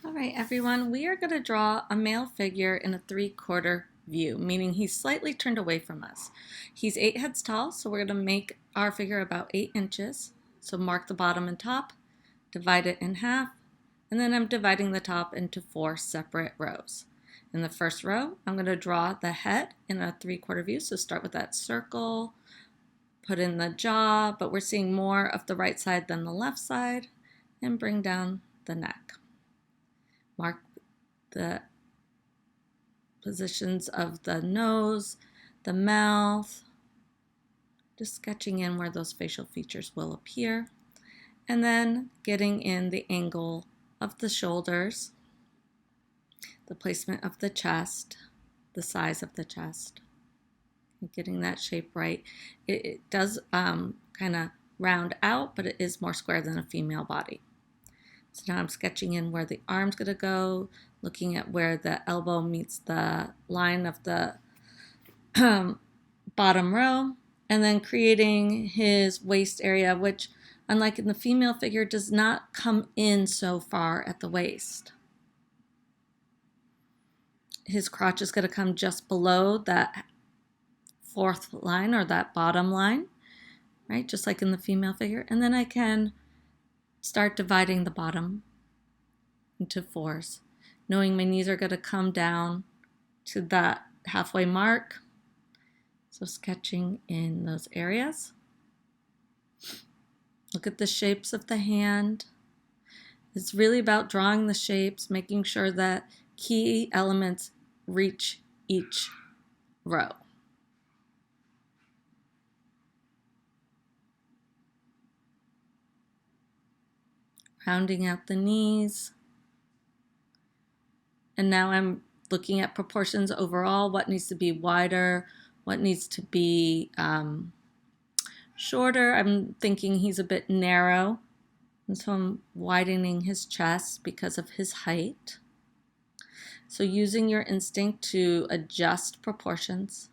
All right, everyone, we are going to draw a male figure in a 3/4 view, meaning he's slightly turned away from us. He's 8 heads tall, so we're going to make our figure about 8 inches. So mark the bottom and top, divide it in half, and then I'm dividing the top into 4 separate rows. In the first row, I'm going to draw the head in a 3/4 view, so start with that circle, put in the jaw, but we're seeing more of the right side than the left side, and bring down the neck. Mark the positions of the nose, the mouth, just sketching in where those facial features will appear, and then getting in the angle of the shoulders, the placement of the chest, the size of the chest, and getting that shape right. It does kind of round out, but it is more square than a female body. So now I'm sketching in where the arm's going to go, looking at where the elbow meets the line of the bottom row, and then creating his waist area, which, unlike in the female figure, does not come in so far at the waist. His crotch is going to come just below that 4th line or that bottom line, right? Just like in the female figure. And then I can start dividing the bottom into 4s, knowing my knees are going to come down to that halfway mark. So sketching in those areas. Look at the shapes of the hand. It's really about drawing the shapes, making sure that key elements reach each row. Rounding out the knees. And now I'm looking at proportions overall, what needs to be wider, what needs to be shorter. I'm thinking he's a bit narrow, and so I'm widening his chest because of his height. So using your instinct to adjust proportions.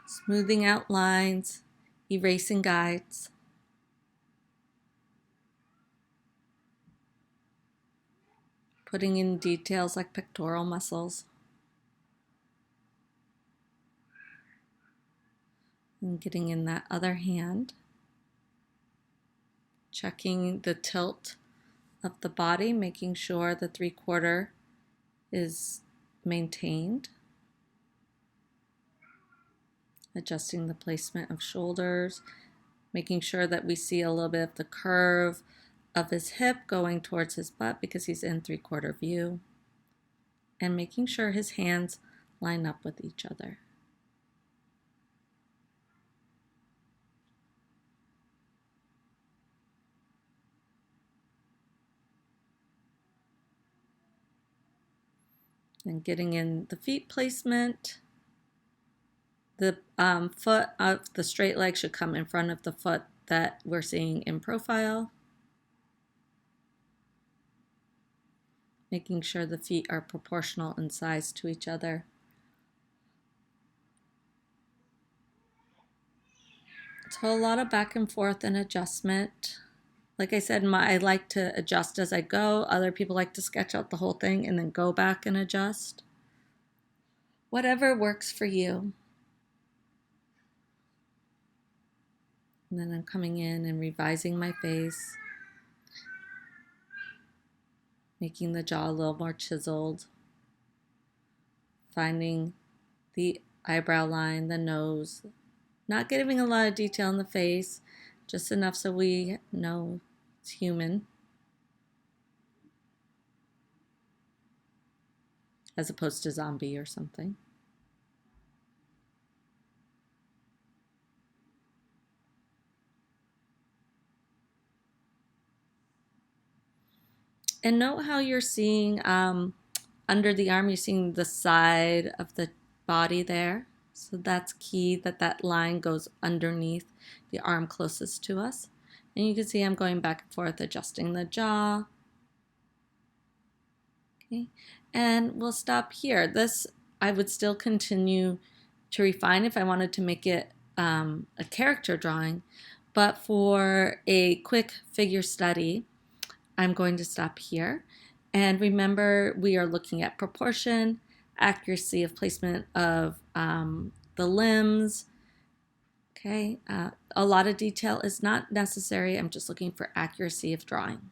Smoothing out lines, erasing guides. Putting in details like pectoral muscles. And getting in that other hand. Checking the tilt of the body, making sure the 3/4 is maintained. Adjusting the placement of shoulders, making sure that we see a little bit of the curve of his hip going towards his butt because he's in 3/4 view, and making sure his hands line up with each other. And getting in the feet placement. The foot of the straight leg should come in front of the foot that we're seeing in profile. Making sure the feet are proportional in size to each other. So a lot of back and forth and adjustment. Like I said, I like to adjust as I go. Other people like to sketch out the whole thing and then go back and adjust. Whatever works for you. And then I'm coming in and revising my face. Making the jaw a little more chiseled. Finding the eyebrow line, the nose. Not giving a lot of detail in the face, just enough so we know it's human. As opposed to zombie or something. And note how you're seeing under the arm, you're seeing the side of the body there. So that's key that that line goes underneath the arm closest to us. And you can see I'm going back and forth adjusting the jaw. Okay, and we'll stop here. This I would still continue to refine if I wanted to make it a character drawing, But for a quick figure study, I'm going to stop here. And remember, we are looking at proportion, accuracy of placement of the limbs. Okay, a lot of detail is not necessary. I'm just looking for accuracy of drawing.